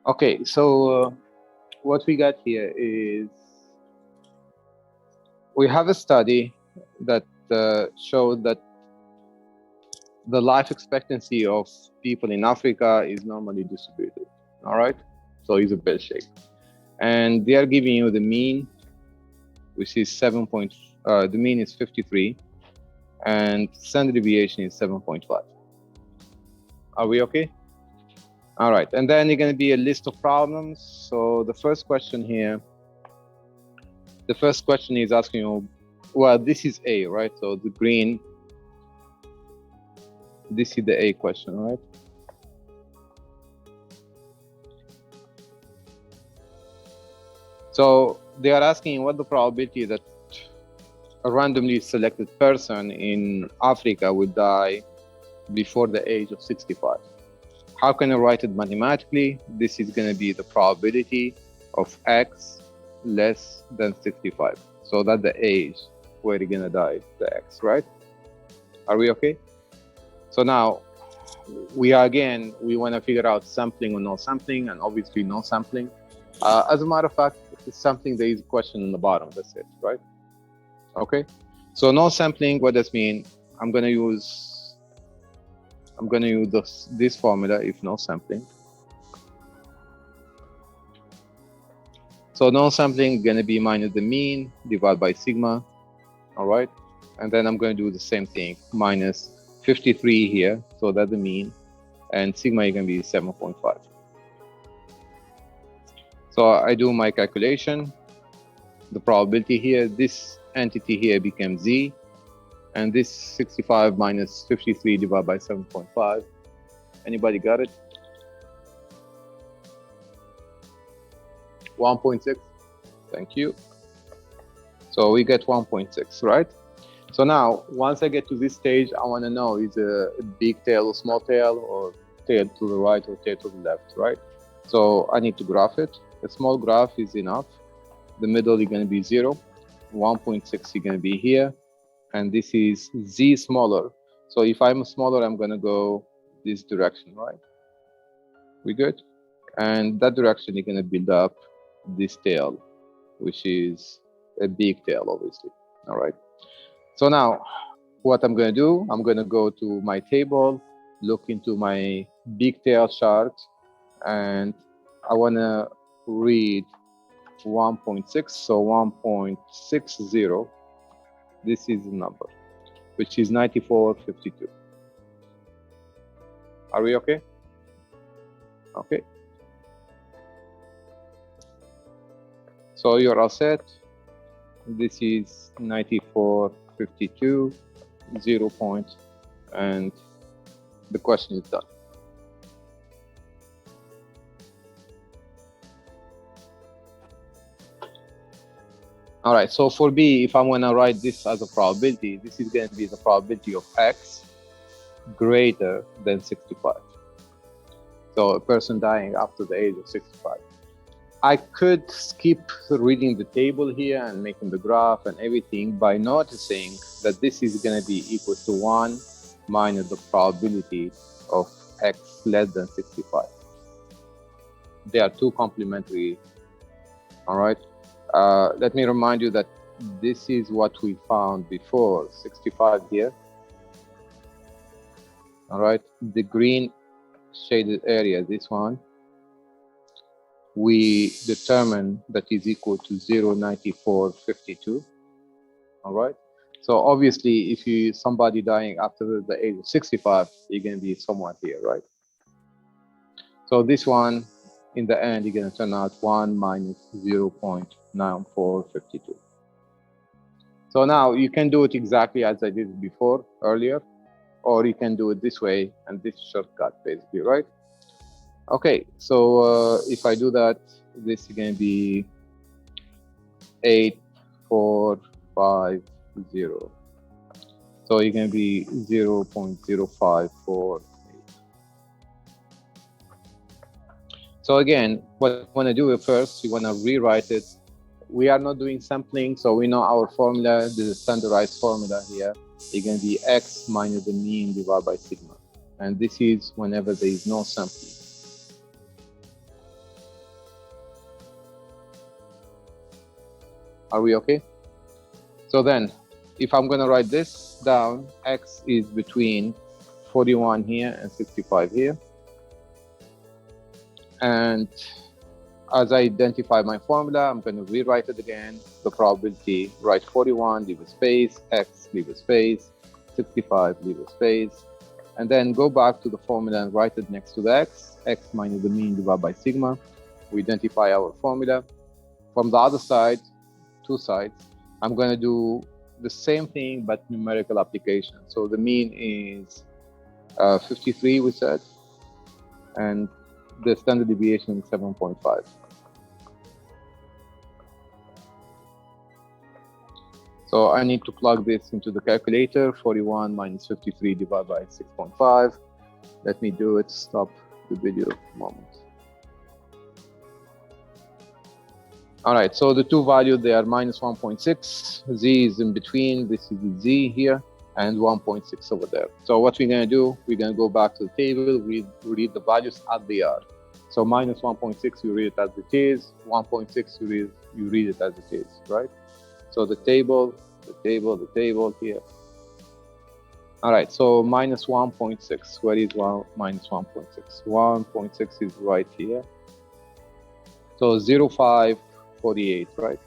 Okay, so what we got here is we have a study that showed that the life expectancy of people in Africa is normally distributed. All right, so it's a bell shape, and they are giving you the mean, which is the mean is 53, and standard deviation is 7.5. Are we okay? All right, and then you're going to be a list of problems. So the first question here, the first question is asking you, well, this is A, right? So the green, this is the A question, right? So they are asking what the probability that a randomly selected person in Africa would die before the age of 65. How can I write it mathematically? This is going to be the probability of X less than 65. So that's the age where you're going to die, the X, right? Are we okay? So now we want to figure out sampling or no sampling, and obviously no sampling. As a matter of fact, it's something there is a question in the bottom, that's it, right? Okay, so no sampling, what does mean? I'm going to use this formula if no sampling. So no sampling is going to be minus the mean divided by sigma, all right? And then I'm going to do the same thing, minus 53 here, so that's the mean, and sigma is going to be 7.5. So I do my calculation, the probability here, this entity here becomes Z, and this 65 minus 53 divided by 7.5. Anybody got it? 1.6. Thank you. So we get 1.6, right? So now, once I get to this stage, I want to know is a big tail or small tail, or tail to the right or tail to the left, right? So I need to graph it. A small graph is enough. The middle is going to be 0. 1.6 is going to be here. And this is Z smaller. So if I'm smaller, I'm going to go this direction, right? We good? And that direction is going to build up this tail, which is a big tail, obviously. All right. So now what I'm going to do, I'm going to go to my table, look into my big tail chart, and I want to read 1.6. So 1.60, this is the number, which is 94.52. Are we okay? Okay. So you're all set. This is 94.52, 0 point, and the question is done. All right, so for B, if I'm gonna write this as a probability, this is gonna be the probability of X greater than 65. So a person dying after the age of 65. I could skip reading the table here and making the graph and everything by noticing that this is gonna be equal to 1 minus the probability of X less than 65. They are two complementary, all right? Let me remind you that this is what we found before, 65 here. All right, the green shaded area, this one, we determined that is equal to 0.9452. All right, so obviously if you somebody dying after the age of 65, you're going to be somewhat here, right? So this one, in the end, you're going to turn out 1 minus 0.9452. So now you can do it exactly as I did before, earlier, or you can do it this way, and this shortcut, basically, right? Okay, so if I do that, this is going to be 8450. So you're going to be 0.0548. So again, what you want to do first, you want to rewrite it. We are not doing sampling, so we know our formula, the standardized formula here. It's going to be X minus the mean divided by sigma. And this is whenever there is no sampling. Are we okay? So then, if I'm going to write this down, X is between 41 here and 65 here. And as I identify my formula, I'm going to rewrite it again. The probability, write 41, leave a space, X, leave a space, 65, leave a space. And then go back to the formula and write it next to the X. X minus the mean divided by sigma. We identify our formula. From the other side, two sides, I'm going to do the same thing, but numerical application. So the mean is 53, we said, and the standard deviation is 7.5. So I need to plug this into the calculator. 41 minus 53 divided by 6.5. Let me do it. Stop the video a moment. All right, so the two values, they are minus 1.6. Z is in between. This is the Z here, and 1.6 over there. So what we're going to do, we're going to go back to the table, read the values as they are. So minus 1.6, you read it as it is. 1.6, you read it as it is, right? So the table here. All right, so minus 1.6. Where is minus 1.6? 1.6 is right here. So 0.548, right?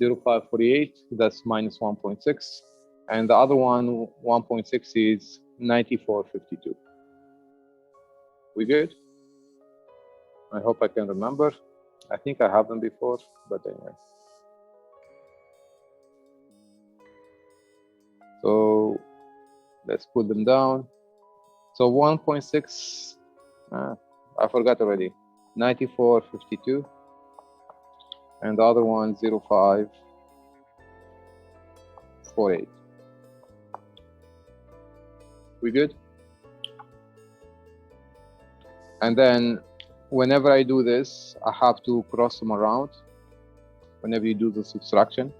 0.548, that's minus 1.6. And the other one, 1.6, is 94.52. We good? I hope I can remember. I think I have them before, but anyway. So let's put them down. So 1.6, I forgot already, 94.52. And the other one, 0.548. We good? And then whenever I do this, I have to cross them around whenever you do the subtraction.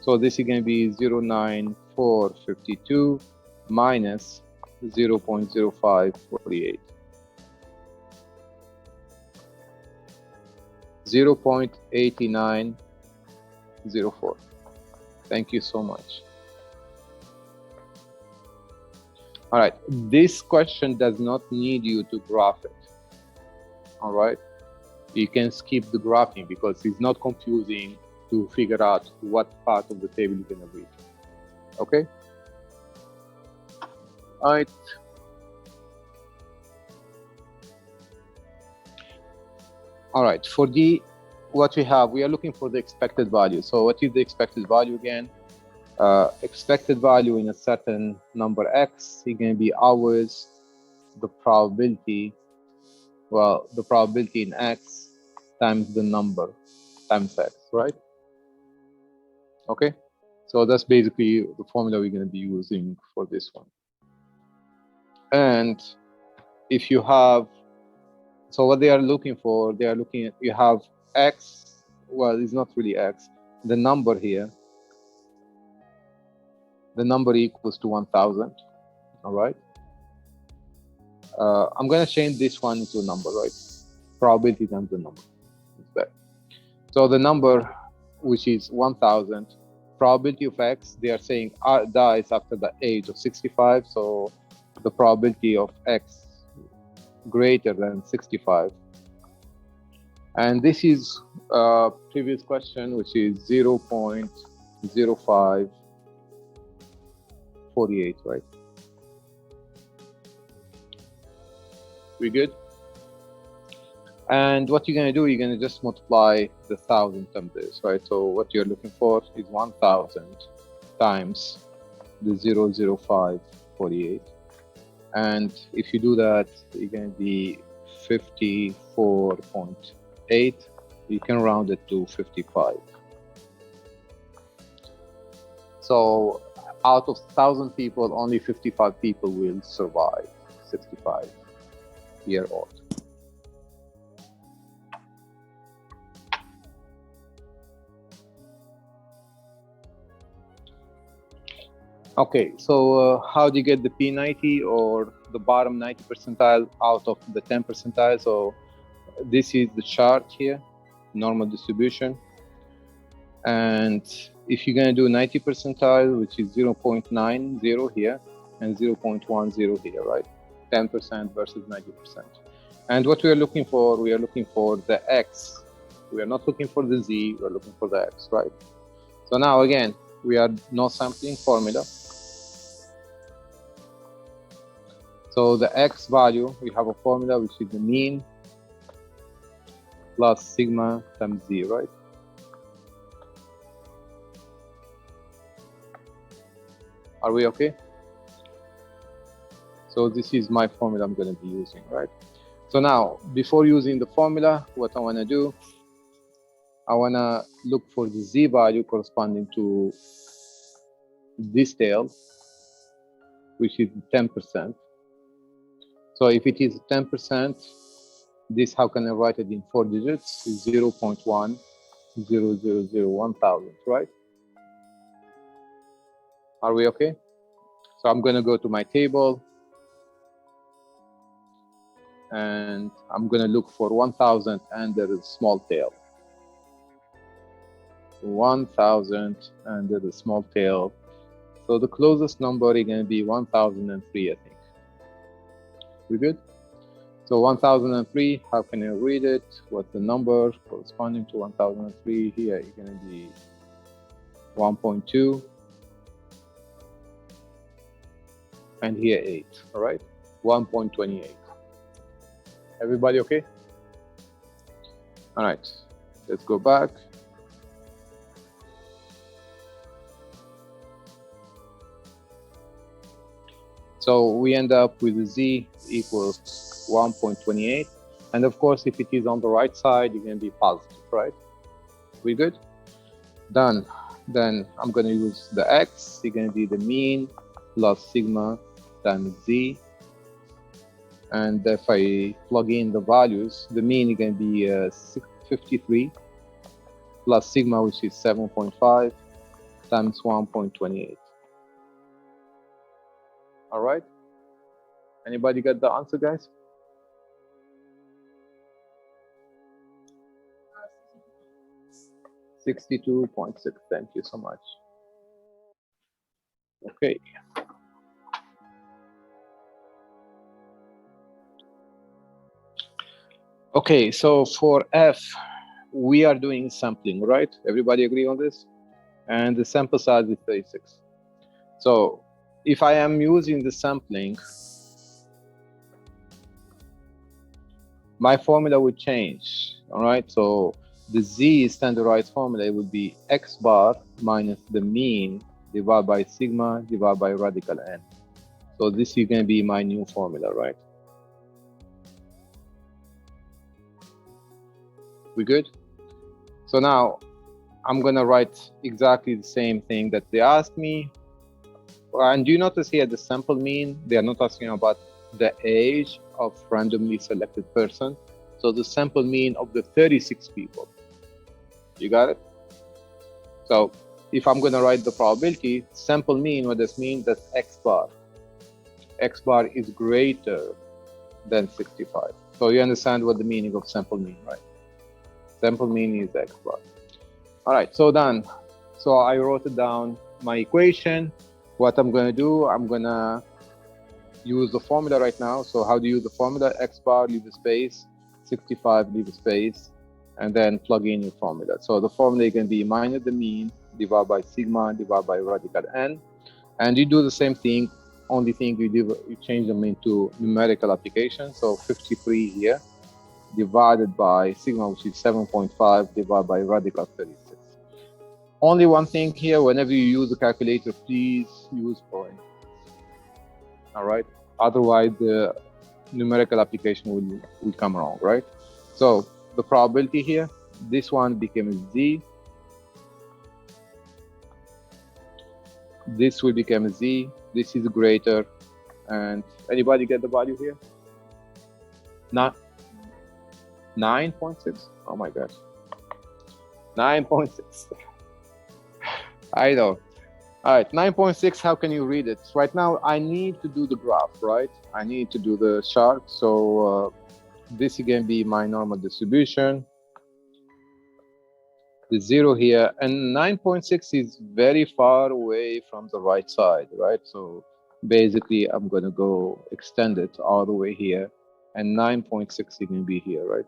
So this is going to be 0.9452 minus 0.0548. 0.8904. Thank you so much. All right, this question does not need you to graph it. All right, you can skip the graphing because it's not confusing to figure out what part of the table you're going to read. Okay? All right. All right, for what we have, we are looking for the expected value. So what is the expected value again? Expected value in a certain number X is going to be always the probability, well, the probability in X times the number times X, right? Okay, so that's basically the formula we're going to be using for this one. And if you have, so what they are looking for, they are looking at, you have X, well, it's not really X, the number here, the number equals to 1,000, all right? I'm going to change this one into a number, right? Probability times the number. So the number, which is 1,000, probability of X, they are saying dies after the age of 65. So the probability of X greater than 65. And this is a previous question, which is 0.0548, right? We good? And what you're going to do, you're going to just multiply the 1,000 times this, right? So what you're looking for is 1,000 times the 0.0548. And if you do that, you're going to be 54.8. You can round it to 55. So out of 1,000 people, only 55 people will survive 65-year-old. Okay, so how do you get the P90 or the bottom 90 percentile out of the 10 percentile? So this is the chart here, normal distribution. And if you're going to do 90 percentile, which is 0.90 here and 0.10 here, right? 10% versus 90%. And what we are looking for, we are looking for the X. We are not looking for the Z, we're looking for the X, right? So now again, we are no sampling formula. So the X value, we have a formula which is the mean plus sigma times Z, right? Are we okay? So this is my formula I'm going to be using, right? So now, before using the formula, what I want to do, I want to look for the Z value corresponding to this tail, which is 10%. So if it is 10%, this, how can I write it in 4 digits? Is 0.10001,000, right? Are we okay? So I'm going to go to my table and I'm going to look for 1,000 and there is small tail. 1,000 and there is small tail. So the closest number is going to be 1,003, I think. We good? So 1,003, how can you read it? What's the number corresponding to 1,003? Here it's going to be 1.2. And here 8, all right? 1.28. Everybody okay? All right, let's go back. So we end up with Z equals 1.28. And of course, if it is on the right side, you're going to be positive, right? We good? Done. Then I'm going to use the X. It's going to be the mean plus sigma times Z. And if I plug in the values, the mean is going to be 53 plus sigma, which is 7.5 times 1.28. All right. Anybody got the answer, guys? $62.6. Thank you so much. Okay. Okay, so for F, we are doing sampling, right? Everybody agree on this? And the sample size is 36. So if I am using the sampling, my formula would change, all right? So the Z standardized formula would be X bar minus the mean divided by sigma divided by radical N. So this is going to be my new formula, right? We good? So now I'm going to write exactly the same thing that they asked me. And do you notice here the sample mean? They are not asking about the age of randomly selected person. So the sample mean of the 36 people. You got it? So if I'm going to write the probability, sample mean, what does mean? That's X bar. X bar is greater than 65. So you understand what the meaning of sample mean, right? Sample mean is X bar. All right, so done. So I wrote it down, my equation. What I'm going to do, I'm going to use the formula right now. So how do you use the formula? X bar, leave a space, 65, leave a space, and then plug in your formula. So the formula is going to be minus the mean divided by sigma divided by radical N. And you do the same thing, only thing you do, you change them into numerical application. So 53 here divided by sigma, which is 7.5 divided by radical 36. Only one thing here, whenever you use the calculator, please use point. All right, otherwise the numerical application will come wrong, right? So the probability here, this one became Z, this will become Z, this is greater, and anybody get the value here? Not 9.6. Oh my gosh, 9.6. I know. All right, 9.6, how can you read it? Right now, I need to do the graph, right? I need to do the chart. So this is going to be my normal distribution. the 0 here, and 9.6 is very far away from the right side, right? So basically, I'm going to go extend it all the way here, and 9.6 is going to be here, right?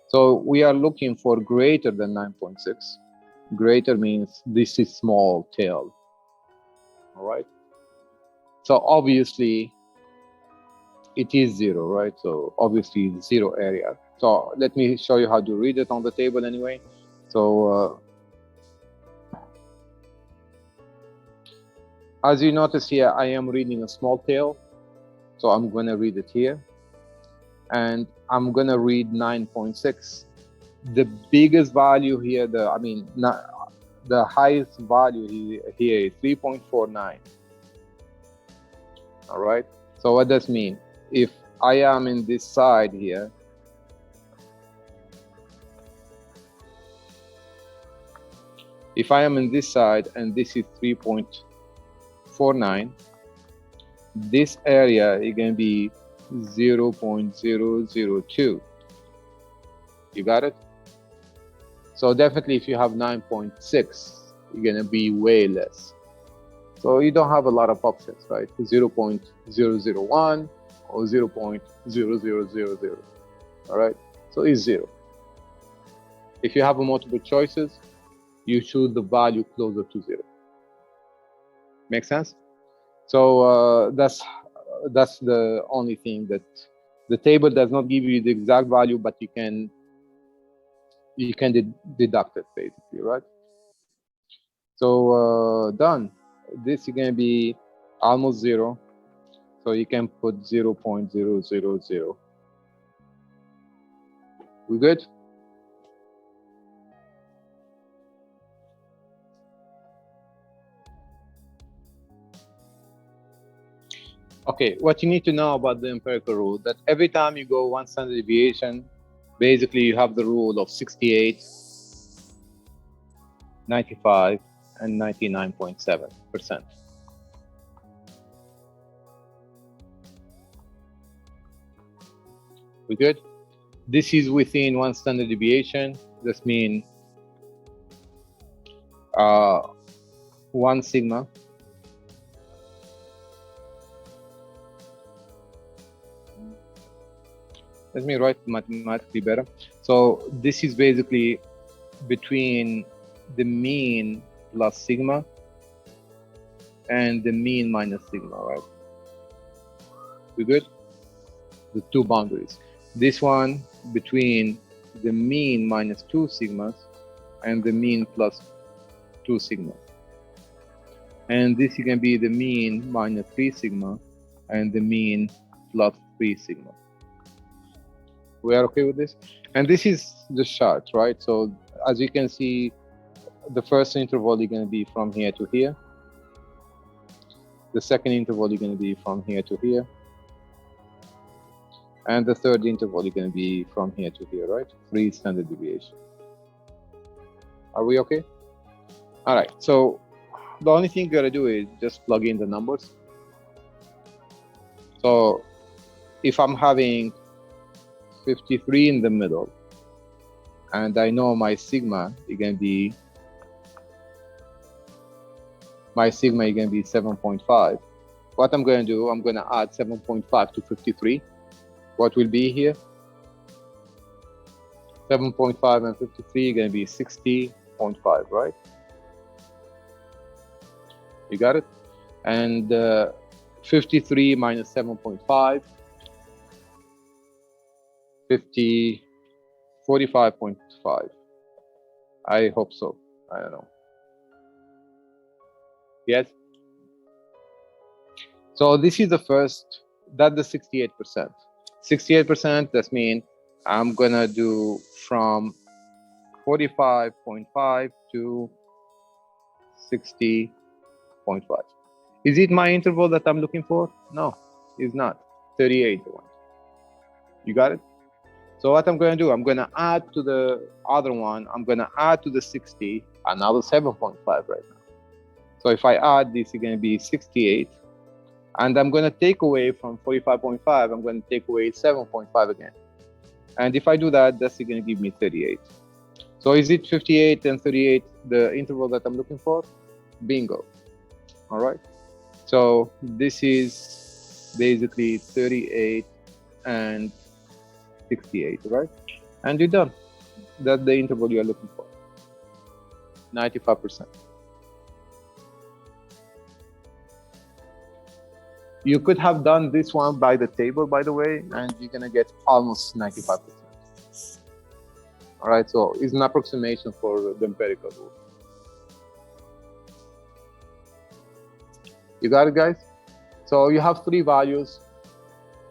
So we are looking for greater than 9.6. Greater means this is small tail, all right? So obviously, it is 0, right? So obviously, it's 0 area. So let me show you how to read it on the table anyway. So as you notice here, I am reading a small tail. So I'm going to read it here. And I'm going to read 9.6. The biggest value here, the highest value here is 3.49. All right. So what does mean? If I am in this side here, if I am in this side and this is 3.49, this area is going to be 0.002. You got it? So definitely if you have 9.6, you're going to be way less. So you don't have a lot of options, right? 0.001 or 0.0000. All right? So it's 0. If you have multiple choices, you choose the value closer to 0. Make sense? So that's the only thing, that the table does not give you the exact value, but you can deduct it basically, right? So done. This is going to be almost 0. So you can put 0.000. We good? Okay, what you need to know about the empirical rule, that every time you go one standard deviation, basically you have the rule of 68, 95, and 99.7%. We good? This is within one standard deviation. This means 1 sigma. Let me write mathematically better. So this is basically between the mean plus sigma and the mean minus sigma, right? We good? The two boundaries. This one between the mean minus 2 sigmas and the mean plus 2 sigma. And this can be the mean minus 3 sigma and the mean plus 3 sigma. We are okay with this? And this is the chart, right? So as you can see, the first interval is going to be from here to here. The second interval is going to be from here to here. And the third interval is going to be from here to here, right? 3 standard deviation. Are we okay? All right, so the only thing you gotta do is just plug in the numbers. So if I'm having 53 in the middle, and I know my sigma is gonna be 7.5. What I'm gonna do, I'm gonna add 7.5 to 53. What will be here? 7.5 and 53 are gonna be 60.5, right? You got it? And 53 minus 7.5, 45.5. I hope so. I don't know. Yes? So this is the first, that's the 68%. 68%, that means I'm gonna do from 45.5 to 60.5. Is it my interval that I'm looking for? No, it's not. 38 one. You got it? So what I'm going to do, I'm going to add to the other one, I'm going to add to the 60, another 7.5 right now. So if I add this, it's going to be 68. And I'm going to take away from 45.5, I'm going to take away 7.5 again. And if I do that, that's going to give me 38. So is it 58 and 38 the interval that I'm looking for? Bingo. All right. So this is basically 38 and 68, right? And you're done. That's the interval you're looking for. 95%. You could have done this one by the table, by the way, and you're gonna get almost 95%. All right, so it's an approximation for the empirical rule. You got it, guys? So you have three values: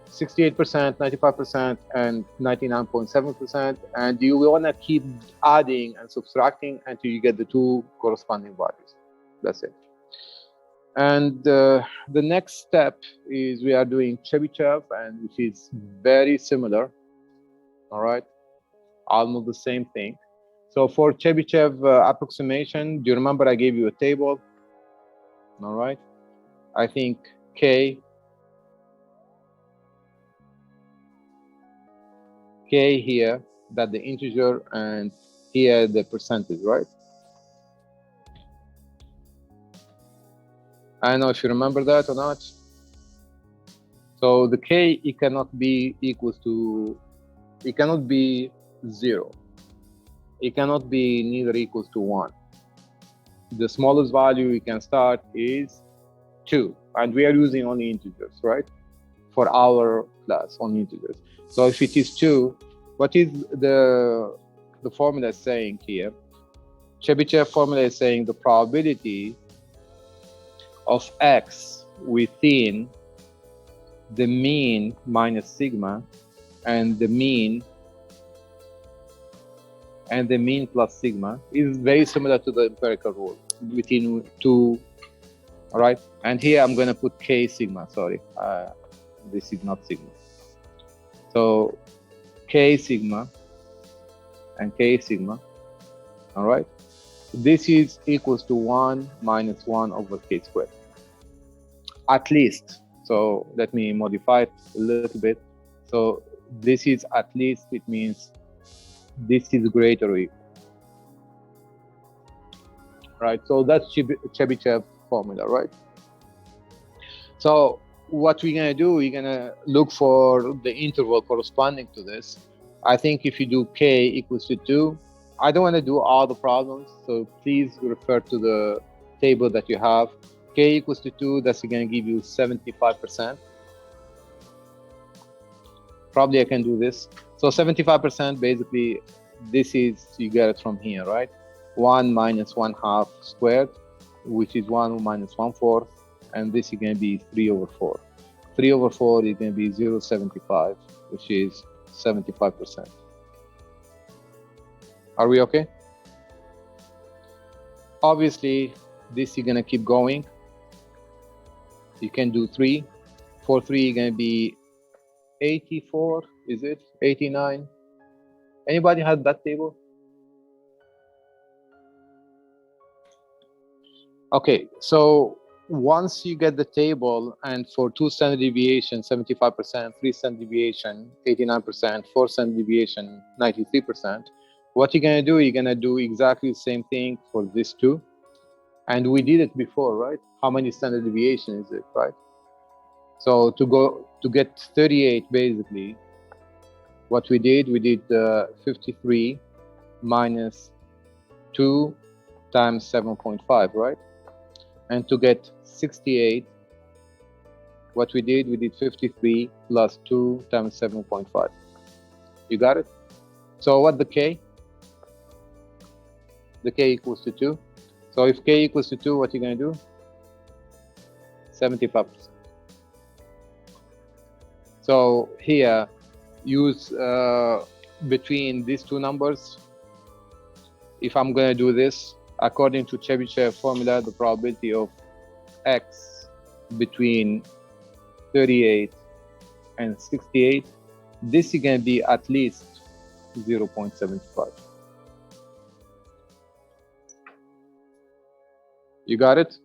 68%, 95%, and 99.7%, and you want to keep adding and subtracting until you get the two corresponding values. That's it. And the next step is we are doing Chebyshev, and which is very similar. All right, almost the same thing. So for Chebyshev approximation, do you remember I gave you a table? All right, I think K here, that the integer, and here the percentage, right? I don't know if you remember that or not. So the K, it cannot be equals to, it cannot be 0. It cannot be neither equals to 1. The smallest value we can start is 2. And we are using only integers, right? For our class, only integers. So if it is 2, what is the formula saying here? Chebyshev formula is saying the probability of x within the mean minus sigma and the mean plus sigma is very similar to the empirical rule between 2. All right, and here I'm going to put k sigma. Sorry, this is not sigma. So k sigma and k sigma. All right, this is equals to 1 minus 1 over k squared. At least. So let me modify it a little bit. So this is at least, it means this is greater or equal. Right, so that's Chebyshev formula, right? So what we're gonna do, we're gonna look for the interval corresponding to this. I think if you do k equals to 2, I don't want to do all the problems, so please refer to the table that you have. K equals to 2, that's going to give you 75%. Probably I can do this. So 75%, basically, this is, you get it from here, right? 1 minus 1/2 squared, which is 1 minus 1/4, and this is going to be 3 over 4. 3 over 4 is going to be 0.75, which is 75%. Are we okay? Obviously, this is going to keep going. You can do 3. For 3, you're going to be 84, is it? 89? Anybody has that table? Okay, so once you get the table, and for 2 standard deviation, 75%, 3 standard deviation, 89%, 4 standard deviation, 93%, what you're going to do, you're going to do exactly the same thing for this too. And we did it before, right? How many standard deviation is it, right? So to get 38, basically, what we did 53 minus 2 times 7.5, right? And to get 68, what we did 53 plus 2 times 7.5. You got it? So what the K? The K equals to 2. So if K equals to 2, what are you going to do? 75%. So here, use between these two numbers. If I'm going to do this, according to Chebyshev formula, the probability of x between 38 and 68, this is going to be at least 0.75. You got it?